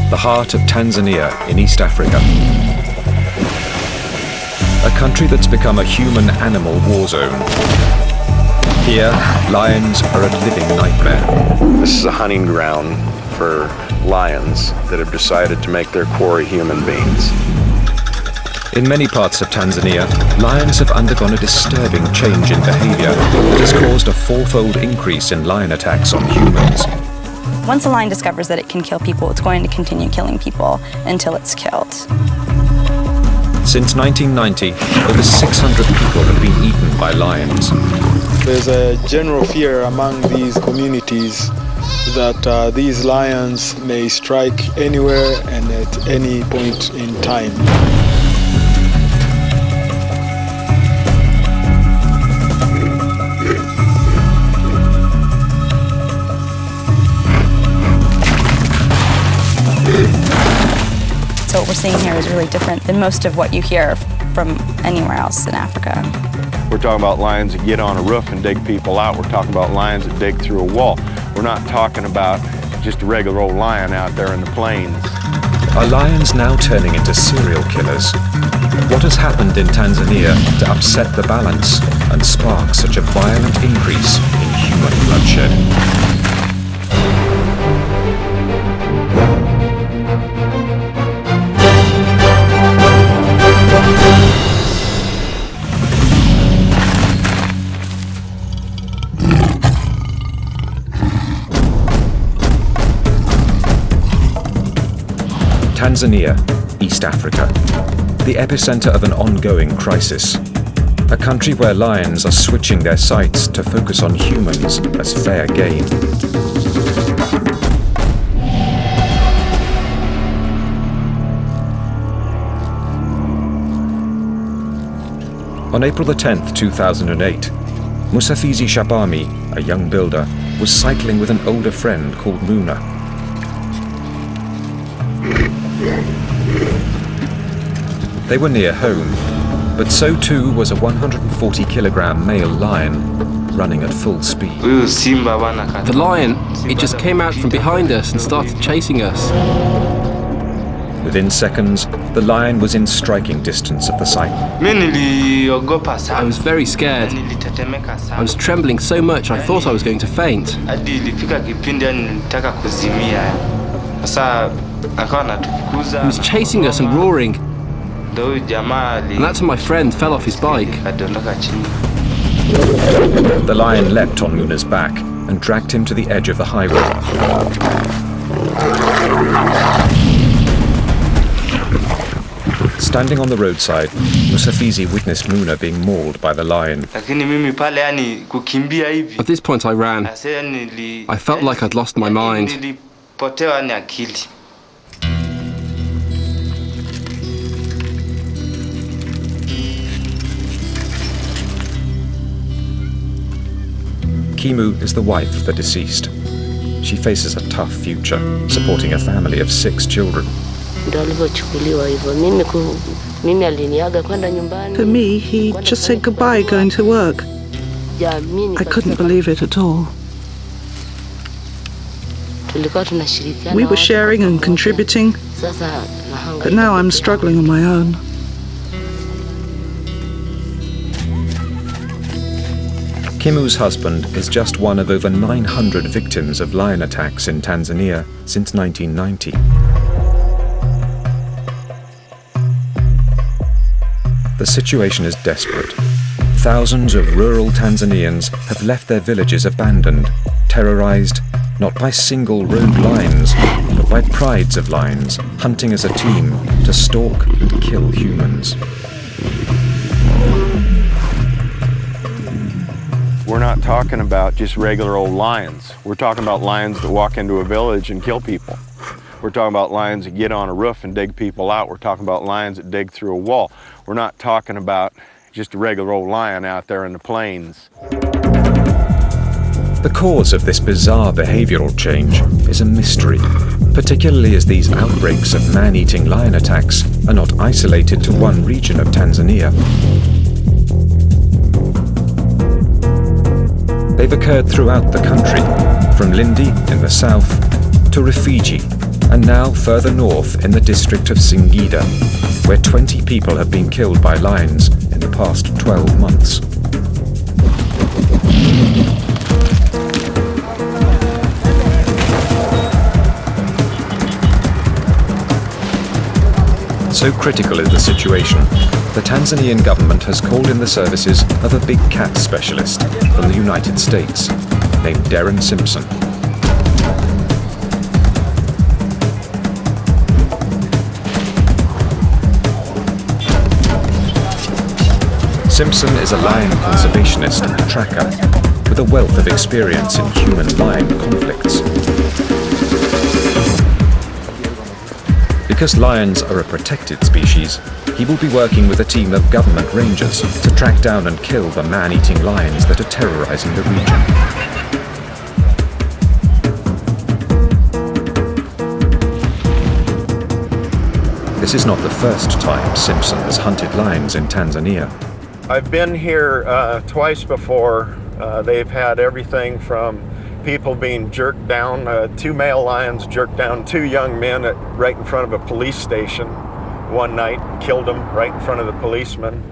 the heart of Tanzania in East Africa. A country that's become a human-animal war zone. Here, lions are a living nightmare. This is a hunting ground for lions that have decided to make their quarry human beings. In many parts of Tanzania, lions have undergone a disturbing change in behavior that has caused a fourfold increase in lion attacks on humans. Once a lion discovers that it can kill people, it's going to continue killing people until it's killed. Since 1990, over 600 people have been eaten by lions. There's a general fear among these communities that these lions may strike anywhere and at any point in time. So what we're seeing here is really different than most of what you hear from anywhere else in Africa. We're talking about lions that get on a roof and dig people out. We're talking about lions that dig through a wall. We're not talking about just a regular old lion out there in the plains. Are lions now turning into serial killers? What has happened in Tanzania to upset the balance and spark such a violent increase in human bloodshed? Tanzania, East Africa, the epicenter of an ongoing crisis. A country where lions are switching their sights to focus on humans as fair game. On April the 10th, 2008, Musafizi Shabami, a young builder, was cycling with an older friend called Muna. They were near home, but so too was a 140-kilogram male lion running at full speed. The lion, it just came out from behind us and started chasing us. Within seconds, the lion was in striking distance of the site. I was very scared. I was trembling so much I thought I was going to faint. He was chasing us and roaring. And that's when my friend fell off his bike. The lion leapt on Muna's back and dragged him to the edge of the highway. Standing on the roadside, Musafizi witnessed Muna being mauled by the lion. At this point I ran. I felt like I'd lost my mind. Kimu is the wife of the deceased. She faces a tough future, supporting a family of 6 children. For me, he just said goodbye going to work. I couldn't believe it at all. We were sharing and contributing, but now I'm struggling on my own. Kimu's husband is just one of over 900 victims of lion attacks in Tanzania since 1990. The situation is desperate. Thousands of rural Tanzanians have left their villages abandoned, terrorized not by single rogue lions, but by prides of lions hunting as a team to stalk and kill humans. We're not talking about just regular old lions. We're talking about lions that walk into a village and kill people. We're talking about lions that get on a roof and dig people out. We're talking about lions that dig through a wall. We're not talking about just a regular old lion out there in the plains. The cause of this bizarre behavioral change is a mystery, particularly as these outbreaks of man-eating lion attacks are not isolated to one region of Tanzania. They've occurred throughout the country, from Lindi in the south to Rufiji and now further north in the district of Singida, where 20 people have been killed by lions in the past 12 months. So critical is the situation, the Tanzanian government has called in the services of a big cat specialist from the United States, named Darren Simpson. Simpson is a lion conservationist and tracker with a wealth of experience in human-lion conflicts. Because lions are a protected species, he will be working with a team of government rangers to track down and kill the man-eating lions that are terrorizing the region. This is not the first time Simpson has hunted lions in Tanzania. I've been here twice before. They've had everything from people being jerked down, 2 male lions jerked down 2 young men right in front of a police station one night, killed them right in front of the policeman.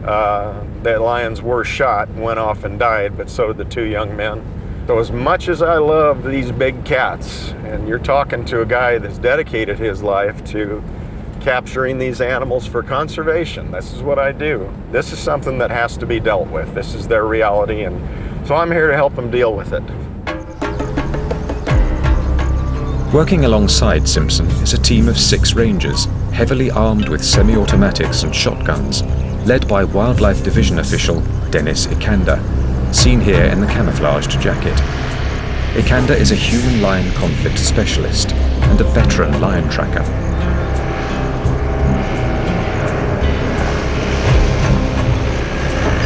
The lions were shot and went off and died, but so did the 2 young men. So as much as I love these big cats, and you're talking to a guy that's dedicated his life to capturing these animals for conservation, this is what I do. This is something that has to be dealt with. This is their reality, and so I'm here to help them deal with it. Working alongside Simpson is a team of 6 rangers, heavily armed with semi-automatics and shotguns, led by Wildlife Division official Dennis Ikanda, seen here in the camouflaged jacket. Ikanda is a human-lion conflict specialist and a veteran lion tracker.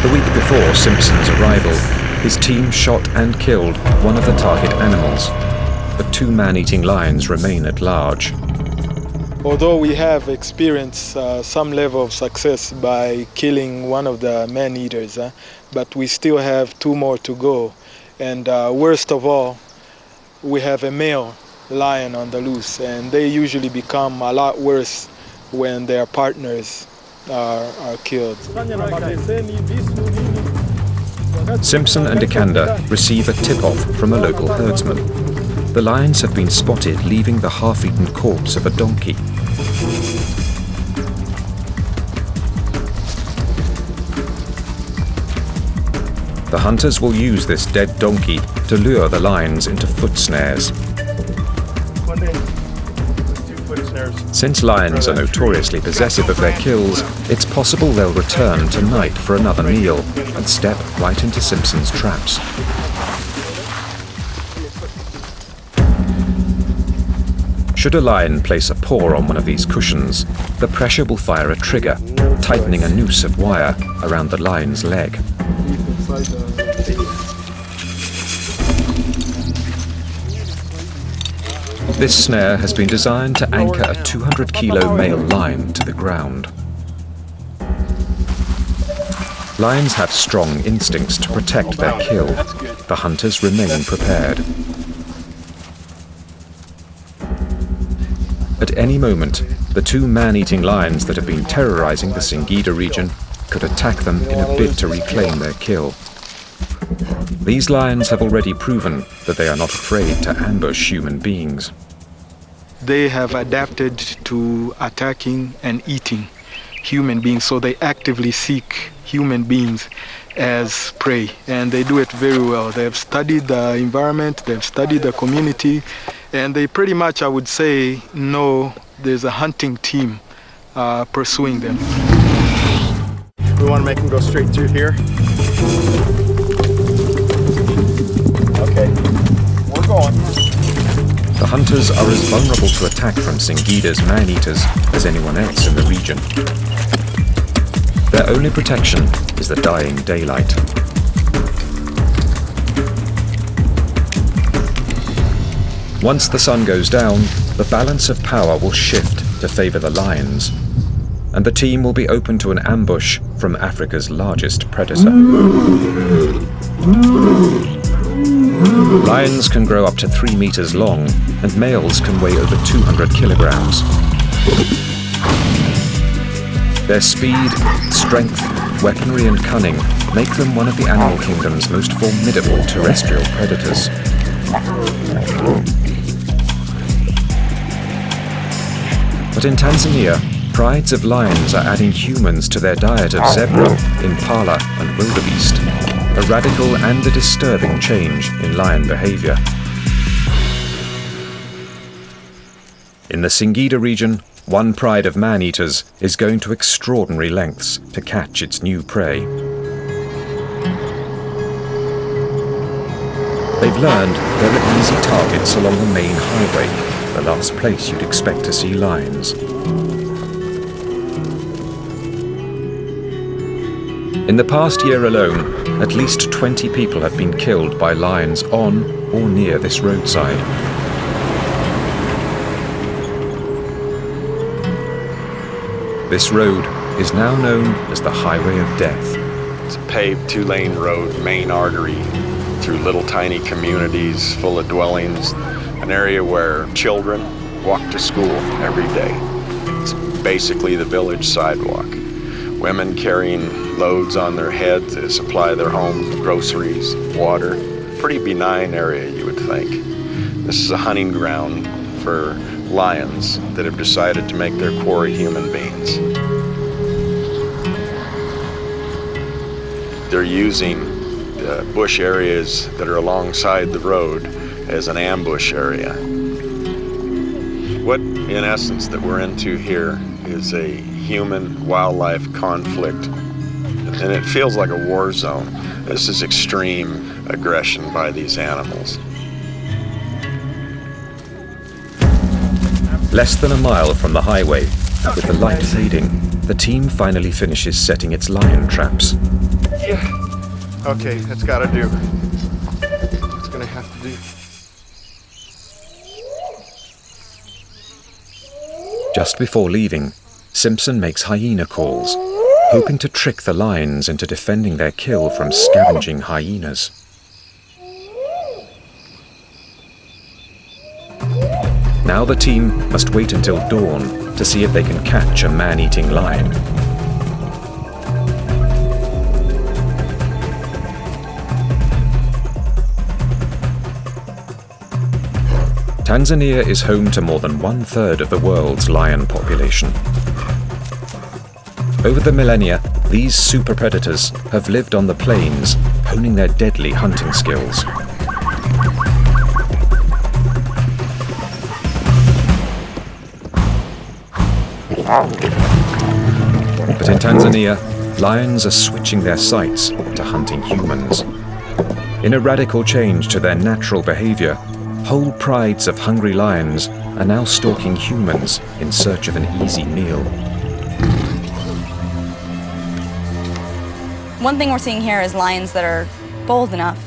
The week before Simpson's arrival, his team shot and killed one of the target animals, but 2 man-eating lions remain at large. Although we have experienced some level of success by killing one of the man-eaters, but we still have 2 more to go. And worst of all, we have a male lion on the loose, and they usually become a lot worse when their partners are killed. Simpson and Ikanda receive a tip-off from a local herdsman. The lions have been spotted leaving the half-eaten corpse of a donkey. The hunters will use this dead donkey to lure the lions into foot snares. Since lions are notoriously possessive of their kills, it's possible they'll return tonight for another meal and step right into Simpson's traps. Should a lion place a paw on one of these cushions, the pressure will fire a trigger, tightening a noose of wire around the lion's leg. This snare has been designed to anchor a 200-kilo male lion to the ground. Lions have strong instincts to protect their kill. The hunters remain prepared. At any moment, the 2 man-eating lions that have been terrorizing the Singida region could attack them in a bid to reclaim their kill. These lions have already proven that they are not afraid to ambush human beings. They have adapted to attacking and eating human beings, so they actively seek human beings as prey, and they do it very well. They have studied the environment, they have studied the community, and they pretty much, I would say, know there's a hunting team pursuing them. We want to make them go straight through here. Okay, we're going. The hunters are as vulnerable to attack from Singida's man-eaters as anyone else in the region. Their only protection is the dying daylight. Once the sun goes down, the balance of power will shift to favor the lions, and the team will be open to an ambush from Africa's largest predator. Lions can grow up to 3 meters long, and males can weigh over 200 kilograms. Their speed, strength, weaponry and cunning make them one of the animal kingdom's most formidable terrestrial predators. But in Tanzania, prides of lions are adding humans to their diet of zebra, impala and wildebeest, a radical and a disturbing change in lion behavior. In the Singida region, one pride of man-eaters is going to extraordinary lengths to catch its new prey. They've learned there are easy targets along the main highway, the last place you'd expect to see lions. In the past year alone, at least 20 people have been killed by lions on or near this roadside. This road is now known as the Highway of Death. It's a paved 2-lane road, main artery, through little tiny communities full of dwellings, an area where children walk to school every day. It's basically the village sidewalk. Women carrying loads on their heads to supply their homes, groceries, water. Pretty benign area, you would think. This is a hunting ground for lions that have decided to make their quarry human beings. They're using the bush areas that are alongside the road as an ambush area. What, in essence, that we're into here is a human-wildlife conflict, and it feels like a war zone. This is extreme aggression by these animals. Less than a mile from the highway, with the light fading, the team finally finishes setting its lion traps. Yeah. Okay, that's gotta do. It's gonna have to do. Just before leaving, Simpson makes hyena calls, hoping to trick the lions into defending their kill from scavenging hyenas. Now the team must wait until dawn to see if they can catch a man-eating lion. Tanzania is home to more than 1/3 of the world's lion population. Over the millennia, these super predators have lived on the plains, honing their deadly hunting skills. But in Tanzania, lions are switching their sights to hunting humans. In a radical change to their natural behavior, whole prides of hungry lions are now stalking humans in search of an easy meal. One thing we're seeing here is lions that are bold enough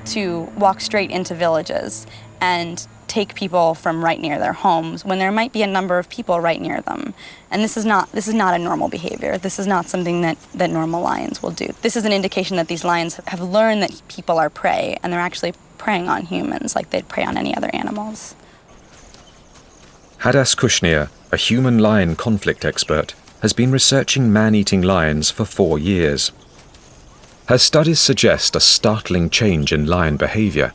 to walk straight into villages and take people from right near their homes when there might be a number of people right near them. And this is not a normal behavior. This is not something that normal lions will do. This is an indication that these lions have learned that people are prey, and they're actually preying on humans like they'd prey on any other animals. Hadas Kushnir, a human-lion conflict expert, has been researching man-eating lions for 4 years. Her studies suggest a startling change in lion behavior.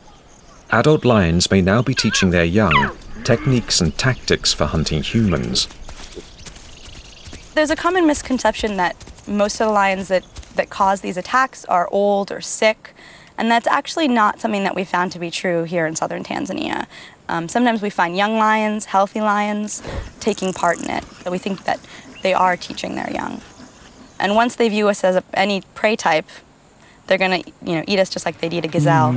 Adult lions may now be teaching their young techniques and tactics for hunting humans. There's a common misconception that most of the lions that cause these attacks are old or sick, and that's actually not something that we found to be true here in southern Tanzania. Sometimes we find young lions, healthy lions, taking part in it. So we think that they are teaching their young. And once they view us as any prey type, they're going to eat us just like they'd eat a gazelle.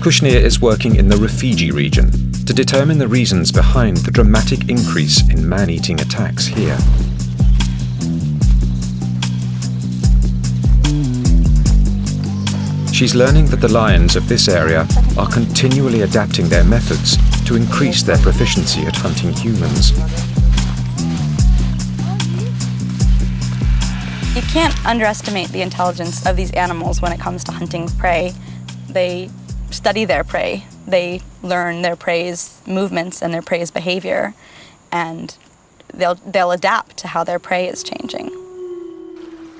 Kushnir is working in the Rufiji region to determine the reasons behind the dramatic increase in man-eating attacks here. She's learning that the lions of this area are continually adapting their methods to increase their proficiency at hunting humans. You can't underestimate the intelligence of these animals when it comes to hunting prey. They study their prey. They learn their prey's movements and their prey's behavior, and they'll adapt to how their prey is changing.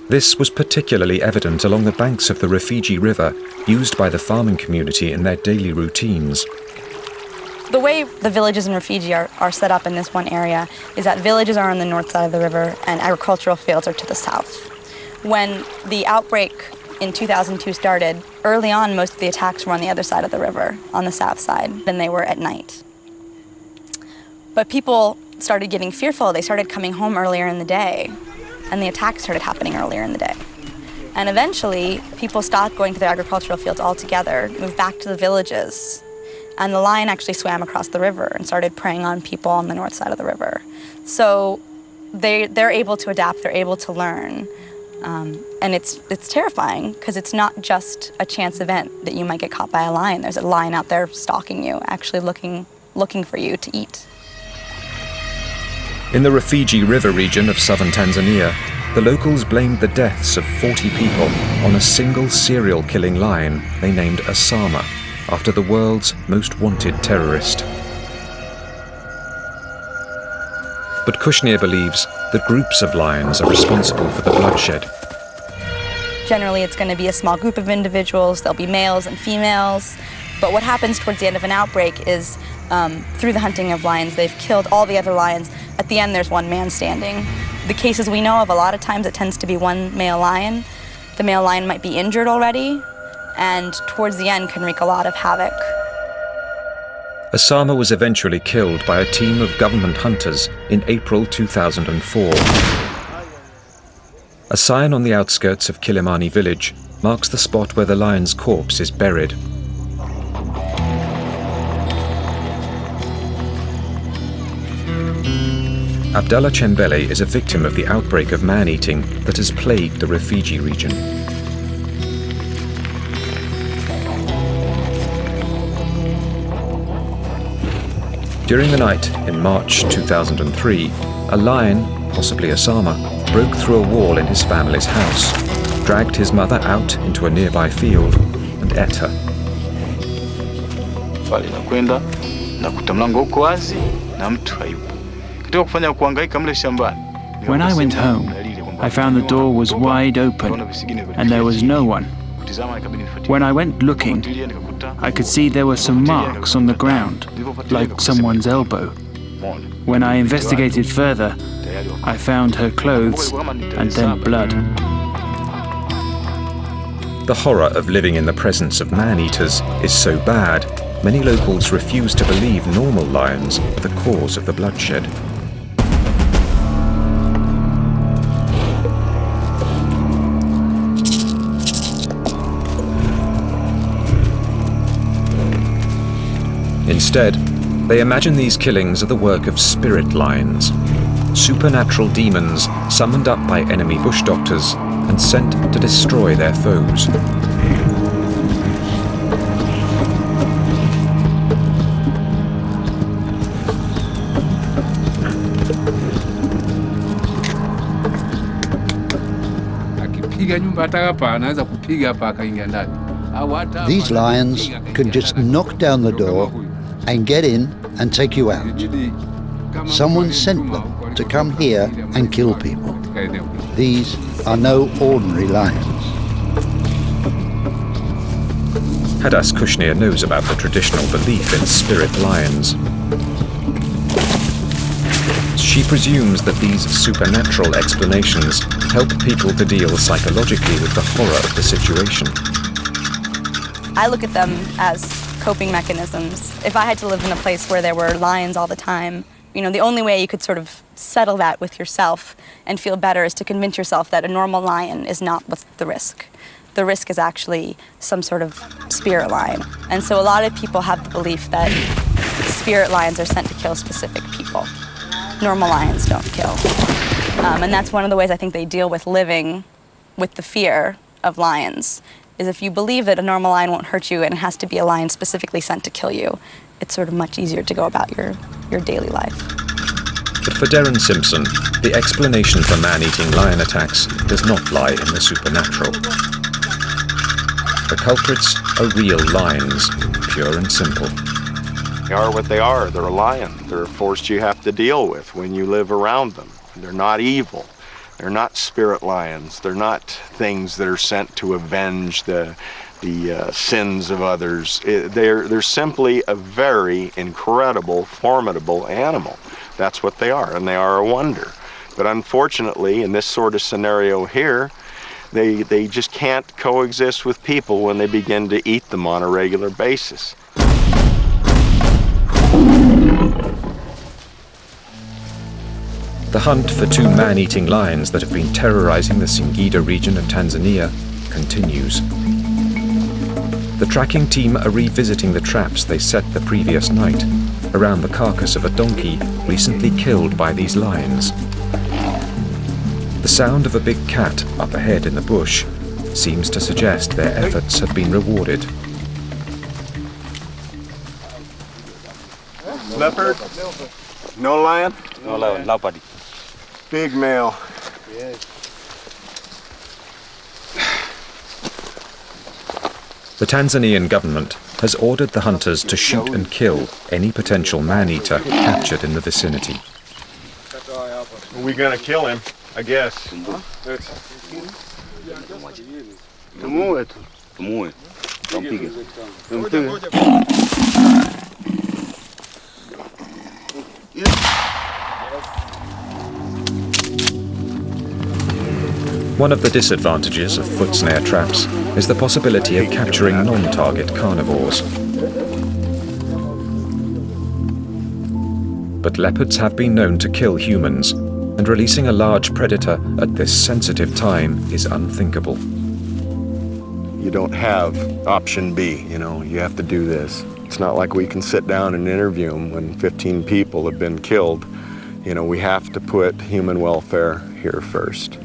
This was particularly evident along the banks of the Rufiji River, used by the farming community in their daily routines. The way the villages in Rufiji are set up in this one area is that villages are on the north side of the river and agricultural fields are to the south. When the outbreak in 2002 started, early on most of the attacks were on the other side of the river, on the south side, and they were at night. But people started getting fearful. They started coming home earlier in the day, and the attacks started happening earlier in the day. And eventually, people stopped going to their agricultural fields altogether, moved back to the villages, and the lion actually swam across the river and started preying on people on the north side of the river. So they're able to adapt, they're able to learn. And it's terrifying, because it's not just a chance event that you might get caught by a lion. There's a lion out there stalking you, actually looking for you to eat. In the Rufiji River region of southern Tanzania, the locals blamed the deaths of 40 people on a single serial killing lion they named Osama, after the world's most wanted terrorist. But Kushnir believes that groups of lions are responsible for the bloodshed. Generally, it's going to be a small group of individuals. There'll be males and females. But what happens towards the end of an outbreak is, through the hunting of lions, they've killed all the other lions. At the end, there's one man standing. The cases we know of, a lot of times it tends to be one male lion. The male lion might be injured already, and towards the end can wreak a lot of havoc. Osama was eventually killed by a team of government hunters in April 2004. A sign on the outskirts of Kilimani village marks the spot where the lion's corpse is buried. Abdallah Chembele is a victim of the outbreak of man-eating that has plagued the Rufiji region. During the night in March 2003, a lion, possibly Osama, broke through a wall in his family's house, dragged his mother out into a nearby field, and ate her. When I went home, I found the door was wide open and there was no one. When I went looking, I could see there were some marks on the ground, like someone's elbow. When I investigated further, I found her clothes and then blood. The horror of living in the presence of man-eaters is so bad, many locals refuse to believe normal lions are the cause of the bloodshed. Instead, they imagine these killings are the work of spirit lions, supernatural demons summoned up by enemy bush doctors and sent to destroy their foes. These lions can just knock down the door and get in and take you out. Someone sent them to come here and kill people. These are no ordinary lions. Hadas Kushnir knows about the traditional belief in spirit lions. She presumes that these supernatural explanations help people to deal psychologically with the horror of the situation. I look at them as coping mechanisms. If I had to live in a place where there were lions all the time, the only way you could sort of settle that with yourself and feel better is to convince yourself that a normal lion is not what's the risk. The risk is actually some sort of spirit lion. And so a lot of people have the belief that spirit lions are sent to kill specific people. Normal lions don't kill. And that's one of the ways I think they deal with living with the fear of lions, is if you believe that a normal lion won't hurt you and it has to be a lion specifically sent to kill you, it's sort of much easier to go about your daily life. But for Darren Simpson, the explanation for man-eating lion attacks does not lie in the supernatural. The culprits are real lions, pure and simple. They are what they are. They're a lion. They're a force you have to deal with when you live around them. They're not evil. They're not spirit lions. They're not things that are sent to avenge the sins of others. They're simply a very incredible, formidable animal. That's what they are, and they are a wonder. But unfortunately, in this sort of scenario here, they just can't coexist with people when they begin to eat them on a regular basis. The hunt for two man-eating lions that have been terrorizing the Singida region of Tanzania continues. The tracking team are revisiting the traps they set the previous night around the carcass of a donkey recently killed by these lions. The sound of a big cat up ahead in the bush seems to suggest their efforts have been rewarded. Leopard? No lion? No lion, nobody. Big male. The Tanzanian government has ordered the hunters to shoot and kill any potential man-eater captured in the vicinity. Are we gonna kill him? I guess. One of the disadvantages of foot snare traps is the possibility of capturing non-target carnivores. But leopards have been known to kill humans, and releasing a large predator at this sensitive time is unthinkable. You don't have option B, you have to do this. It's not like we can sit down and interview them when 15 people have been killed. We have to put human welfare here first.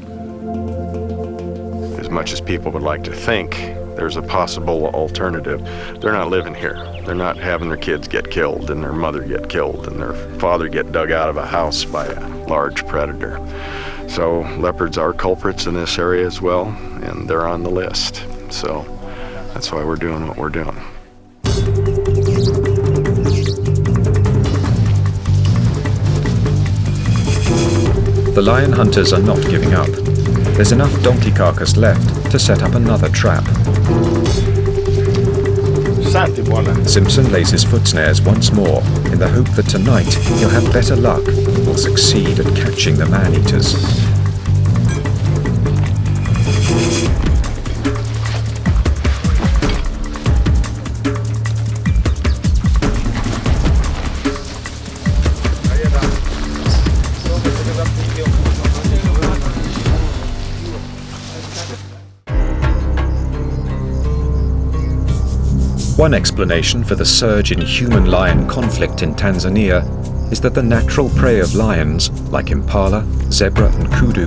As much as people would like to think there's a possible alternative, they're not living here. They're not having their kids get killed and their mother get killed and their father get dug out of a house by a large predator. So leopards are culprits in this area as well, and they're on the list. So that's why we're doing what we're doing. The lion hunters are not giving up. There's enough donkey carcass left to set up another trap. Simpson lays his foot snares once more in the hope that tonight he'll have better luck and will succeed at catching the man-eaters. One explanation for the surge in human-lion conflict in Tanzania is that the natural prey of lions, like impala, zebra and kudu,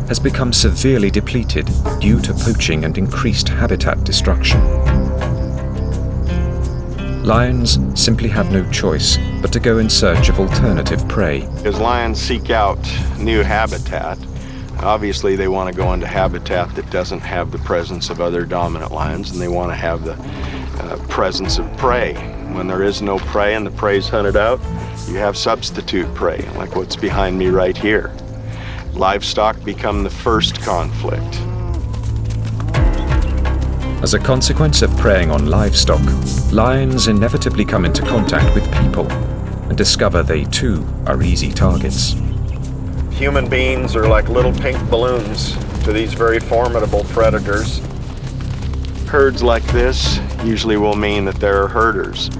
has become severely depleted due to poaching and increased habitat destruction. Lions simply have no choice but to go in search of alternative prey. As lions seek out new habitat, obviously they want to go into habitat that doesn't have the presence of other dominant lions, and they want to have the presence of prey. When there is no prey and the prey's hunted out, you have substitute prey, like what's behind me right here. Livestock become the first conflict. As a consequence of preying on livestock, lions inevitably come into contact with people and discover they too are easy targets. Human beings are like little pink balloons to these very formidable predators. Herds like this usually will mean that there are herders.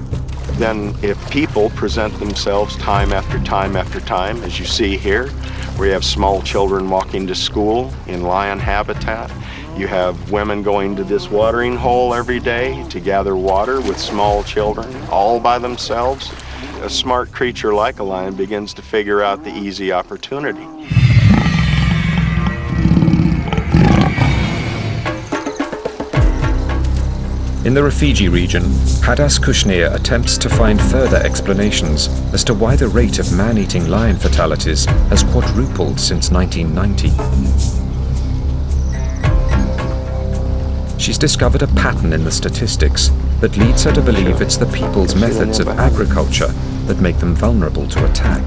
Then if people present themselves time after time after time, as you see here, where you have small children walking to school in lion habitat, you have women going to this watering hole every day to gather water with small children, all by themselves, a smart creature like a lion begins to figure out the easy opportunity. In the Rufiji region, Hadas Kushnir attempts to find further explanations as to why the rate of man-eating lion fatalities has quadrupled since 1990. she's discovered a pattern in the statistics that leads her to believe it's the people's methods of agriculture that make them vulnerable to attack.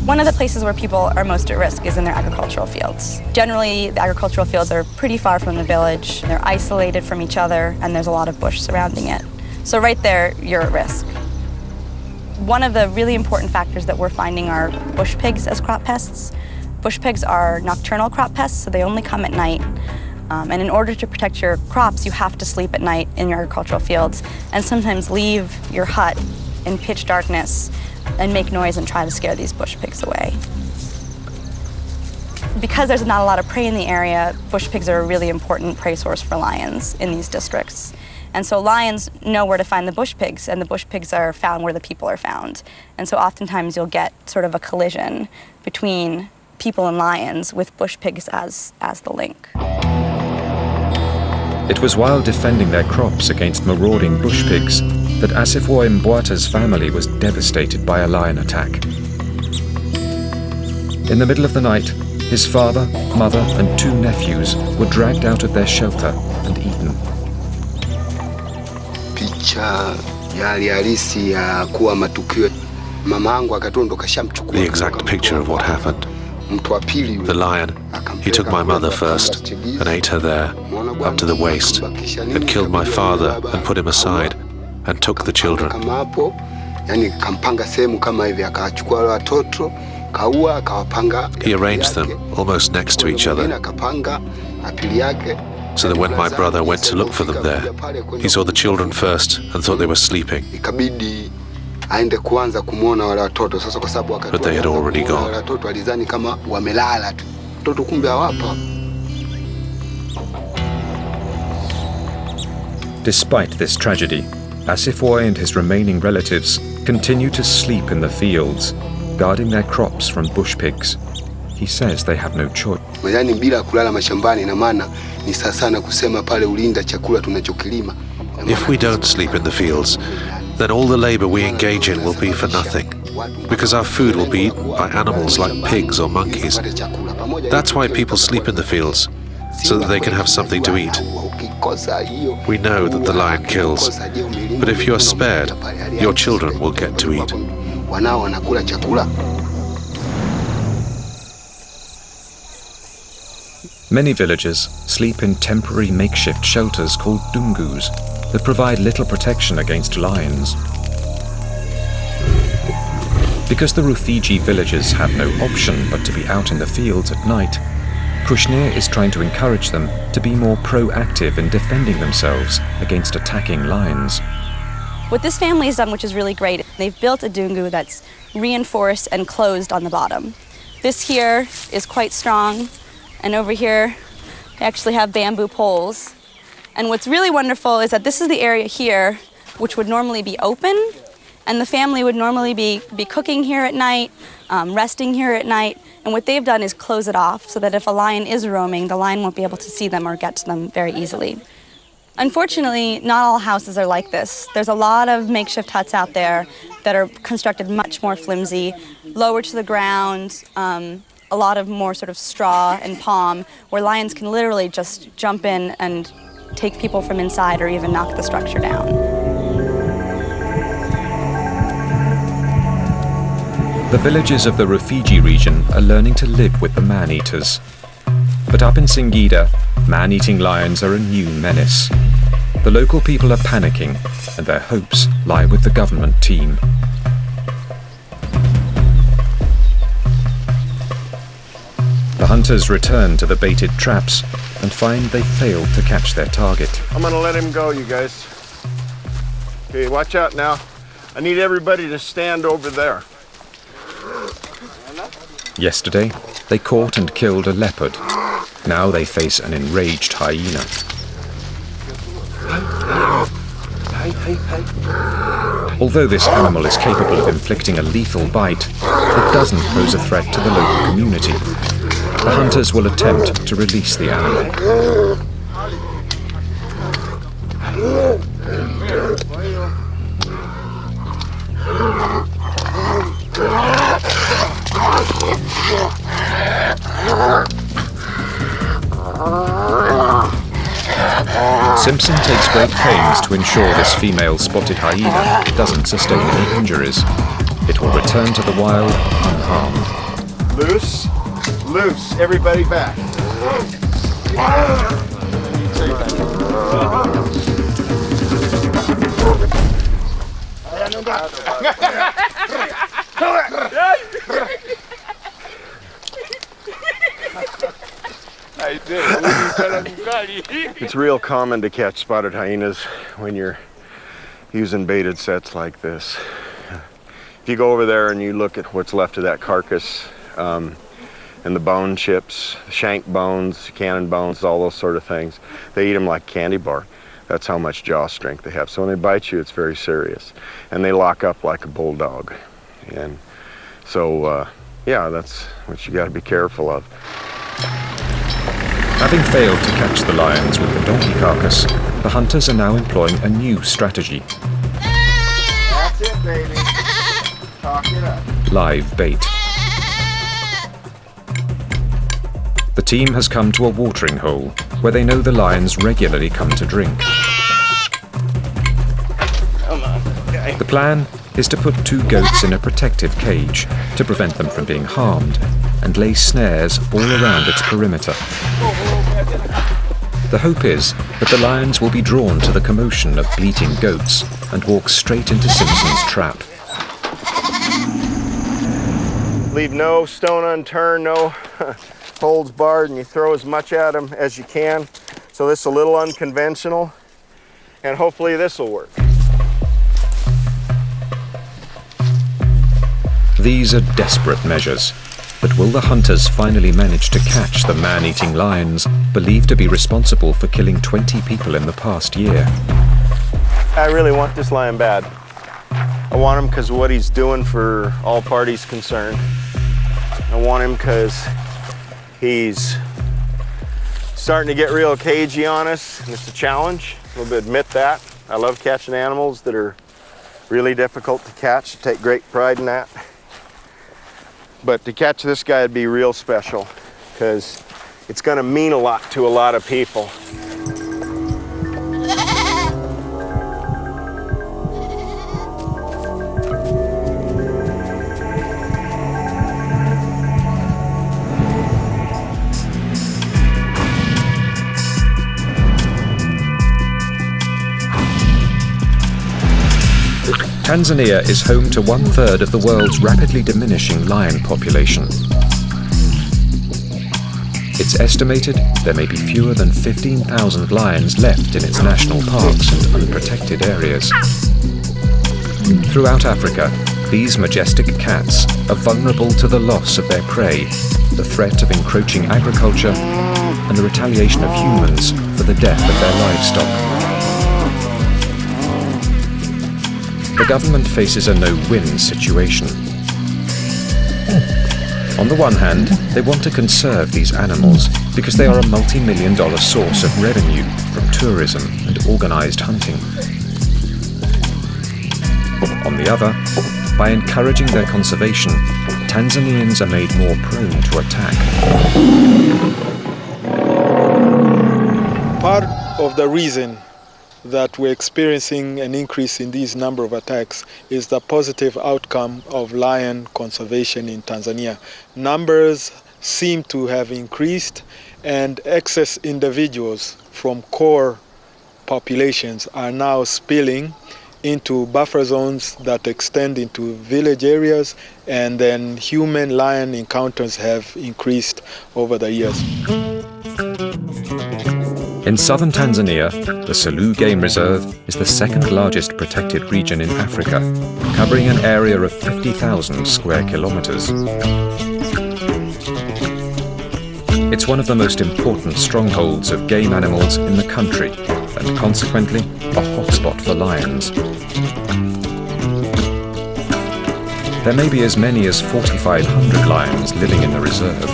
One of the places where people are most at risk is in their agricultural fields. Generally, the agricultural fields are pretty far from the village. They're isolated from each other, and there's a lot of bush surrounding it. So right there, you're at risk. One of the really important factors that we're finding are bush pigs as crop pests. Bush pigs are nocturnal crop pests, so they only come at night. And in order to protect your crops, you have to sleep at night in your agricultural fields and sometimes leave your hut in pitch darkness and make noise and try to scare these bush pigs away. Because there's not a lot of prey in the area, bush pigs are a really important prey source for lions in these districts. And so lions know where to find the bush pigs, and the bush pigs are found where the people are found. And so oftentimes you'll get sort of a collision between people and lions with bush pigs as the link. It was while defending their crops against marauding bush pigs that Asifo Mbwata's family was devastated by a lion attack. In the middle of the night, his father, mother, and 2 nephews were dragged out of their shelter and eaten. The exact picture of what happened. The lion, he took my mother first and ate her there, up to the waist, and killed my father and put him aside, and took the children. He arranged them almost next to each other, so that when my brother went to look for them there, he saw the children first and thought they were sleeping. But they had already gone. Despite this tragedy, Asifo and his remaining relatives continue to sleep in the fields, guarding their crops from bush pigs. He says they have no choice. If we don't sleep in the fields, then all the labor we engage in will be for nothing, because our food will be eaten by animals like pigs or monkeys. That's why people sleep in the fields, so that they can have something to eat. We know that the lion kills, but if you are spared, your children will get to eat. Many villagers sleep in temporary makeshift shelters called dungus that provide little protection against lions. Because the Rufiji villagers have no option but to be out in the fields at night, Kushnir is trying to encourage them to be more proactive in defending themselves against attacking lions. What this family has done, which is really great, they've built a dungu that's reinforced and closed on the bottom. This here is quite strong, and over here they actually have bamboo poles. And what's really wonderful is that this is the area here which would normally be open, and the family would normally be cooking here at night, resting here at night, and what they've done is close it off so that if a lion is roaming, the lion won't be able to see them or get to them very easily. Unfortunately, not all houses are like this. There's a lot of makeshift huts out there that are constructed much more flimsy, lower to the ground, a lot of more sort of straw and palm, where lions can literally just jump in and take people from inside or even knock the structure down. The villages of the Rufiji region are learning to live with the man-eaters. But up in Singida, man-eating lions are a new menace. The local people are panicking, and their hopes lie with the government team. The hunters return to the baited traps and find they failed to catch their target. I'm gonna let him go, you guys. Okay, watch out now. I need everybody to stand over there. Yesterday, they caught and killed a leopard. Now they face an enraged hyena. Although this animal is capable of inflicting a lethal bite, it doesn't pose a threat to the local community. The hunters will attempt to release the animal. Simpson takes great pains to ensure this female spotted hyena doesn't sustain any injuries. It will return to the wild unharmed. Loose, loose, everybody back. It's real common to catch spotted hyenas when you're using baited sets like this. If you go over there and you look at what's left of that carcass, and the bone chips, shank bones, cannon bones, all those sort of things, they eat them like candy bar. That's how much jaw strength they have. So when they bite you, it's very serious. And they lock up like a bulldog. And so, yeah, that's what you got to be careful of. Having failed to catch the lions with the donkey carcass, the hunters are now employing a new strategy. That's it, baby. Talk it up. Live bait. The team has come to a watering hole where they know the lions regularly come to drink. Come on, okay. The plan is to put 2 goats in a protective cage to prevent them from being harmed and lay snares all around its perimeter. The hope is that the lions will be drawn to the commotion of bleating goats and walk straight into Simpson's trap. Leave no stone unturned, no holds barred, and you throw as much at them as you can. So this is a little unconventional, and hopefully this will work. These are desperate measures, but will the hunters finally manage to catch the man-eating lions believed to be responsible for killing 20 people in the past year? I really want this lion bad. I want him because of what he's doing for all parties concerned. I want him because he's starting to get real cagey on us, and it's a challenge. We'll admit that. I love catching animals that are really difficult to catch. I take great pride in that. But to catch this guy would be real special because it's going to mean a lot to a lot of people. Tanzania is home to 1/3 of the world's rapidly diminishing lion population. It's estimated there may be fewer than 15,000 lions left in its national parks and unprotected areas. Throughout Africa, these majestic cats are vulnerable to the loss of their prey, the threat of encroaching agriculture, and the retaliation of humans for the death of their livestock. The government faces a no-win situation. On the one hand, they want to conserve these animals because they are a multi-million-dollar source of revenue from tourism and organized hunting. On the other, by encouraging their conservation, Tanzanians are made more prone to attack. Part of the reason that we're experiencing an increase in these number of attacks is the positive outcome of lion conservation in Tanzania. Numbers seem to have increased, and excess individuals from core populations are now spilling into buffer zones that extend into village areas, and then human-lion encounters have increased over the years. In southern Tanzania, the Selous Game Reserve is the second largest protected region in Africa, covering an area of 50,000 square kilometers. It's one of the most important strongholds of game animals in the country, and consequently, a hotspot for lions. There may be as many as 4,500 lions living in the reserve.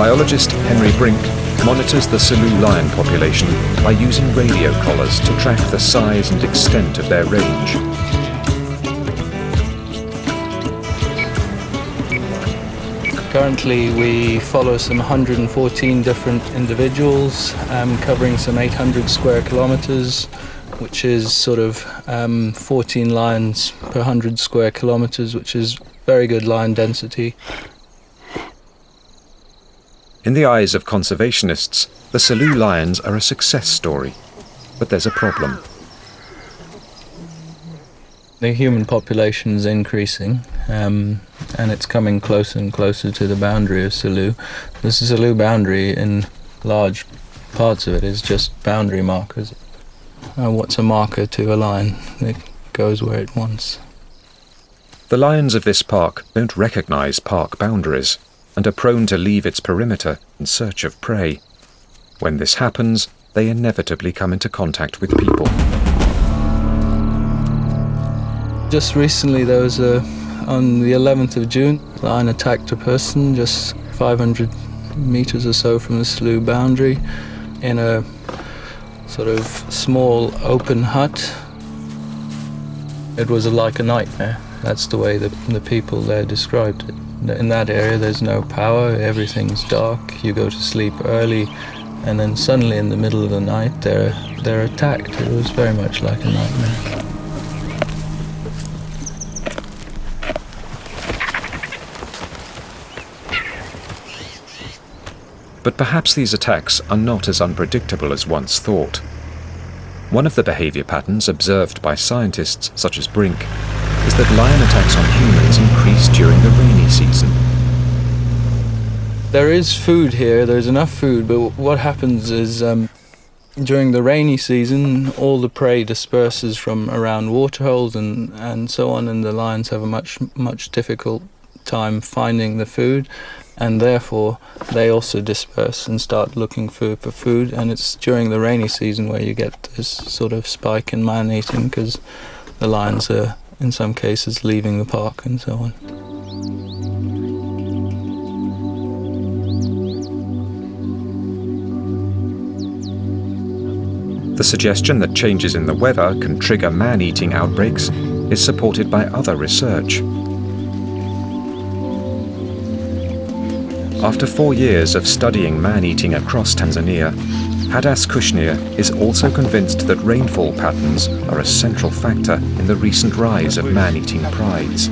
Biologist Henry Brink monitors the Selous lion population by using radio collars to track the size and extent of their range. Currently we follow some 114 different individuals, covering some 800 square kilometers, which is sort of 14 lions per 100 square kilometers, which is very good lion density. In the eyes of conservationists, the Selous lions are a success story. But there's a problem. The human population is increasing, and it's coming closer and closer to the boundary of Selous. The Selous boundary, in large parts of it, is just boundary markers. What's a marker to a lion? It goes where it wants. The lions of this park don't recognize park boundaries and are prone to leave its perimeter in search of prey. When this happens, they inevitably come into contact with people. Just recently there was on the 11th of June, a lion attacked a person just 500 meters or so from the Selous boundary in a sort of small open hut. It was like a nightmare. That's the way the people there described it. In that area there's no power, everything's dark, you go to sleep early, and then suddenly in the middle of the night they're attacked. It was very much like a nightmare. But perhaps these attacks are not as unpredictable as once thought. One of the behavior patterns observed by scientists such as Brink is that lion attacks on humans increase during the rainy season. There is food here, there's enough food, but what happens is during the rainy season all the prey disperses from around waterholes and so on, and the lions have a much difficult time finding the food, and therefore they also disperse and start looking for food, and it's during the rainy season where you get this sort of spike in man-eating, because the lions are in some cases leaving the park and so on. The suggestion that changes in the weather can trigger man-eating outbreaks is supported by other research. After 4 years of studying man-eating across Tanzania, Hadas Kushnir is also convinced that rainfall patterns are a central factor in the recent rise of man-eating prides.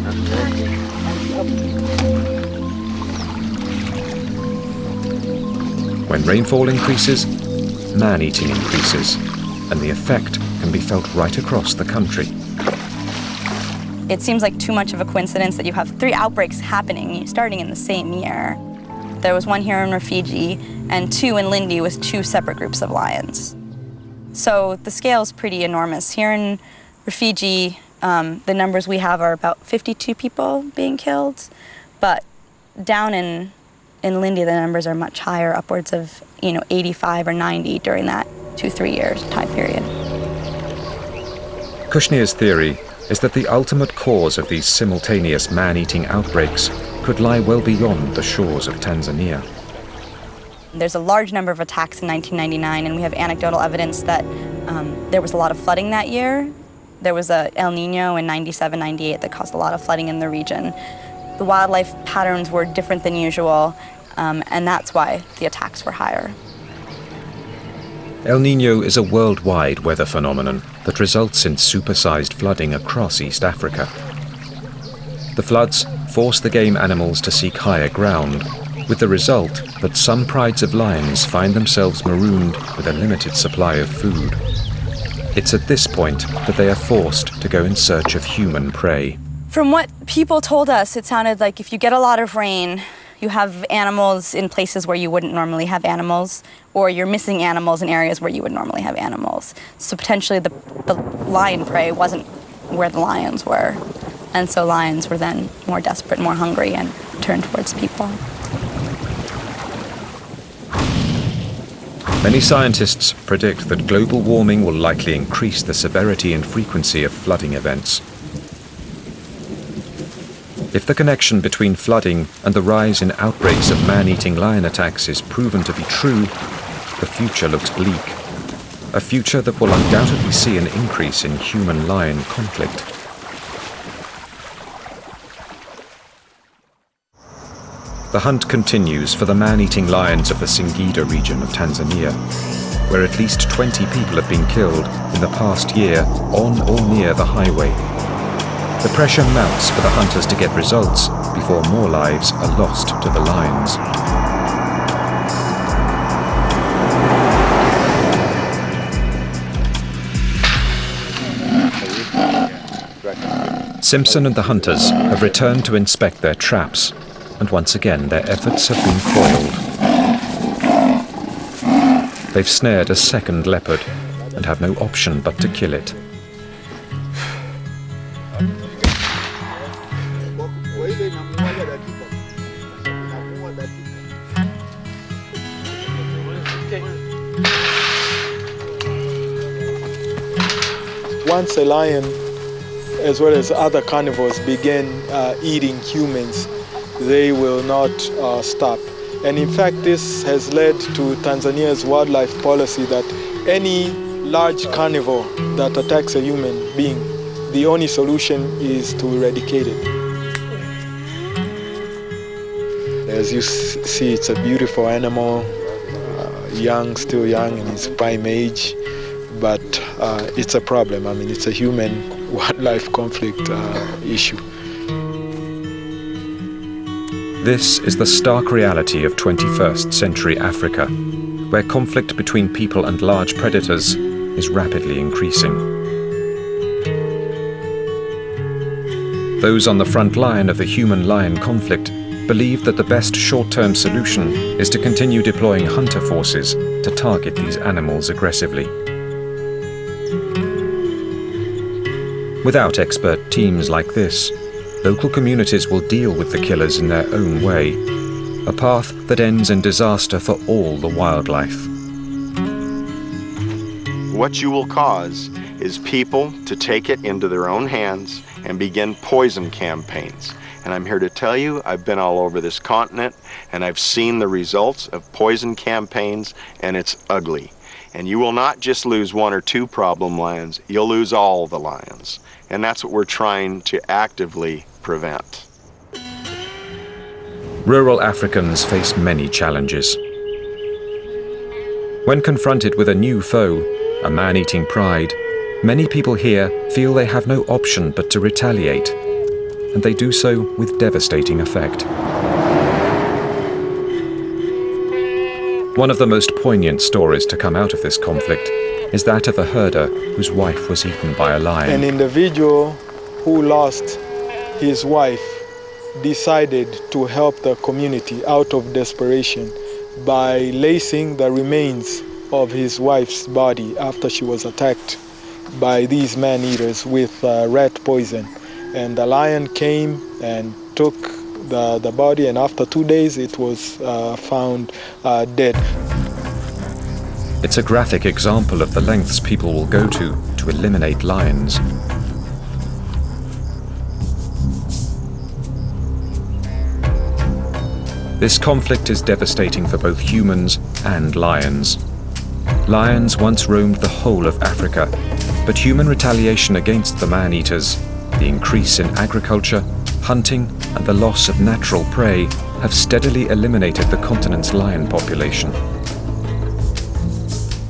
When rainfall increases, man-eating increases, and the effect can be felt right across the country. It seems like too much of a coincidence that you have 3 outbreaks happening starting in the same year. There was 1 here in Rufiji and 2 in Lindi with 2 separate groups of lions. So the scale is pretty enormous. Here in Rufiji, the numbers we have are about 52 people being killed, but down in Lindi the numbers are much higher, upwards of 85 or 90 during that 2-3 years time period. Kushnir's theory is that the ultimate cause of these simultaneous man-eating outbreaks could lie well beyond the shores of Tanzania. There's a large number of attacks in 1999, and we have anecdotal evidence that there was a lot of flooding that year. There was a El Nino in 97, 98 that caused a lot of flooding in the region. The wildlife patterns were different than usual, and that's why the attacks were higher. El Nino is a worldwide weather phenomenon that results in supersized flooding across East Africa. The floods force the game animals to seek higher ground, with the result that some prides of lions find themselves marooned with a limited supply of food. It's at this point that they are forced to go in search of human prey. From what people told us, it sounded like if you get a lot of rain, you have animals in places where you wouldn't normally have animals, or you're missing animals in areas where you would normally have animals. So potentially the lion prey wasn't where the lions were. And so lions were then more desperate, more hungry, and turned towards people. Many scientists predict that global warming will likely increase the severity and frequency of flooding events. If the connection between flooding and the rise in outbreaks of man-eating lion attacks is proven to be true, the future looks bleak. A future that will undoubtedly see an increase in human-lion conflict. the hunt continues for the man-eating lions of the Singida region of Tanzania, where at least 20 people have been killed in the past year on or near the highway. The pressure mounts for the hunters to get results before more lives are lost to the lions. Simpson and the hunters have returned to inspect their traps, and once again their efforts have been foiled. They've snared a second leopard and have no option but to kill it. Once a lion, as well as other carnivores, begin eating humans, they will not stop. And in fact, this has led to Tanzania's wildlife policy that any large carnivore that attacks a human being, the only solution is to eradicate it. As you see, it's a beautiful animal, still young in its prime age, but it's a problem. I mean, it's a human-wildlife conflict issue. This is the stark reality of 21st century Africa, where conflict between people and large predators is rapidly increasing. Those on the front line of the human-lion conflict believe that the best short-term solution is to continue deploying hunter forces to target these animals aggressively. Without expert teams like this, local communities will deal with the killers in their own way, a path that ends in disaster for all the wildlife. What you will cause is people to take it into their own hands and begin poison campaigns. And I'm here to tell you, I've been all over this continent and I've seen the results of poison campaigns, and it's ugly. And you will not just lose one or two problem lions, you'll lose all the lions. And that's what we're trying to actively prevent. Rural Africans face many challenges. When confronted with a new foe, a man-eating pride, many people here feel they have no option but to retaliate, and they do so with devastating effect. One of the most poignant stories to come out of this conflict is that of a herder whose wife was eaten by a lion. An individual who lost his wife decided to help the community out of desperation by lacing the remains of his wife's body after she was attacked by these man-eaters with rat poison. And the lion came and took the body, and after 2 days it was found dead. It's a graphic example of the lengths people will go to eliminate lions. This conflict is devastating for both humans and lions. Lions once roamed the whole of Africa, but human retaliation against the man-eaters, the increase in agriculture, hunting, and the loss of natural prey have steadily eliminated the continent's lion population.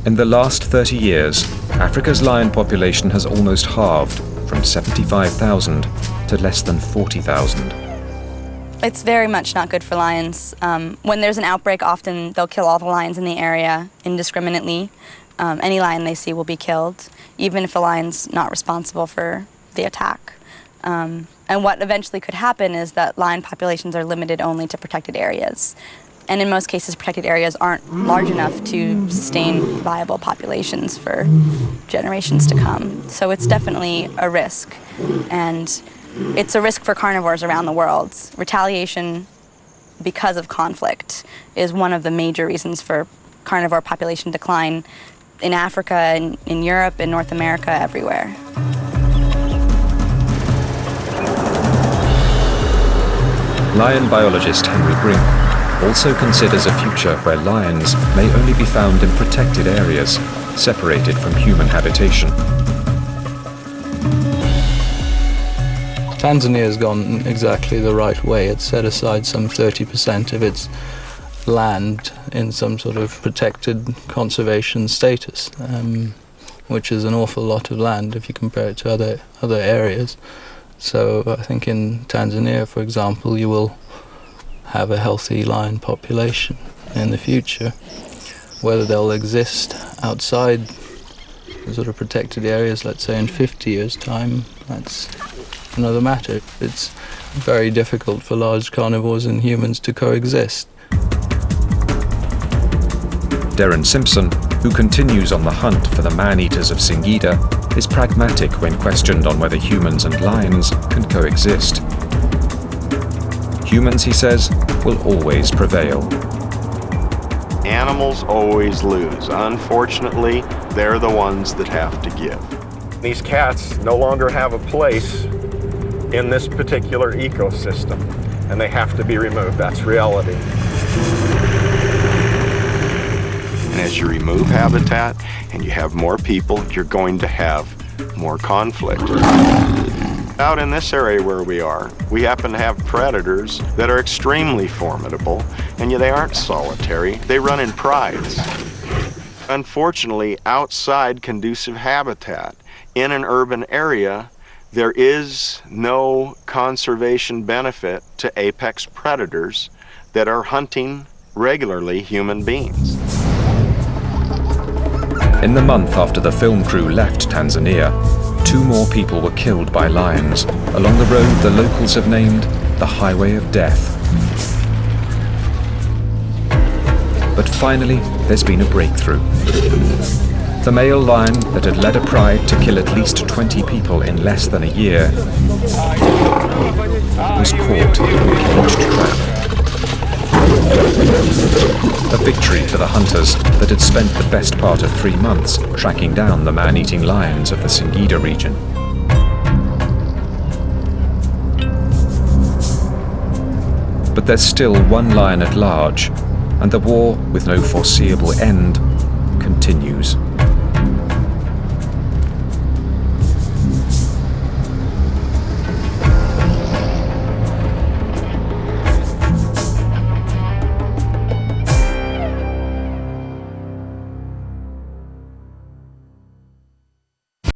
In the last 30 years, Africa's lion population has almost halved, from 75,000 to less than 40,000. It's very much not good for lions. When there's an outbreak, often they'll kill all the lions in the area indiscriminately. Any lion they see will be killed, even if a lion's not responsible for the attack. And what eventually could happen is that lion populations are limited only to protected areas. And in most cases, protected areas aren't large enough to sustain viable populations for generations to come. So it's definitely a risk. And it's a risk for carnivores around the world. Retaliation because of conflict is one of the major reasons for carnivore population decline in Africa, in Europe, in North America, everywhere. Lion biologist Henry Brink also considers a future where lions may only be found in protected areas, separated from human habitation. Tanzania has gone exactly the right way. It's set aside some 30% of its land in some sort of protected conservation status, which is an awful lot of land if you compare it to other areas. So I think in Tanzania, for example, you will have a healthy lion population in the future. Whether they'll exist outside the sort of protected areas, let's say in 50 years' time, that's another matter. It's very difficult for large carnivores and humans to coexist. Darren Simpson, who continues on the hunt for the man-eaters of Singida, is pragmatic when questioned on whether humans and lions can coexist. Humans, he says, will always prevail. Animals always lose. Unfortunately, they're the ones that have to give. These cats no longer have a place in this particular ecosystem, and they have to be removed. That's reality. And as you remove habitat and you have more people, you're going to have more conflict. Out in this area where we are, we happen to have predators that are extremely formidable, and yet they aren't solitary. They run in prides. Unfortunately, outside conducive habitat, in an urban area, there is no conservation benefit to apex predators that are hunting regularly human beings. In the month after the film crew left Tanzania, 2 more people were killed by lions along the road the locals have named the Highway of Death. But finally, there's been a breakthrough. The male lion that had led a pride to kill at least 20 people in less than a year was caught in a caged trap. A victory for the hunters that had spent the best part of 3 months tracking down the man-eating lions of the Singida region. But there's still one lion at large, and the war, with no foreseeable end, continues.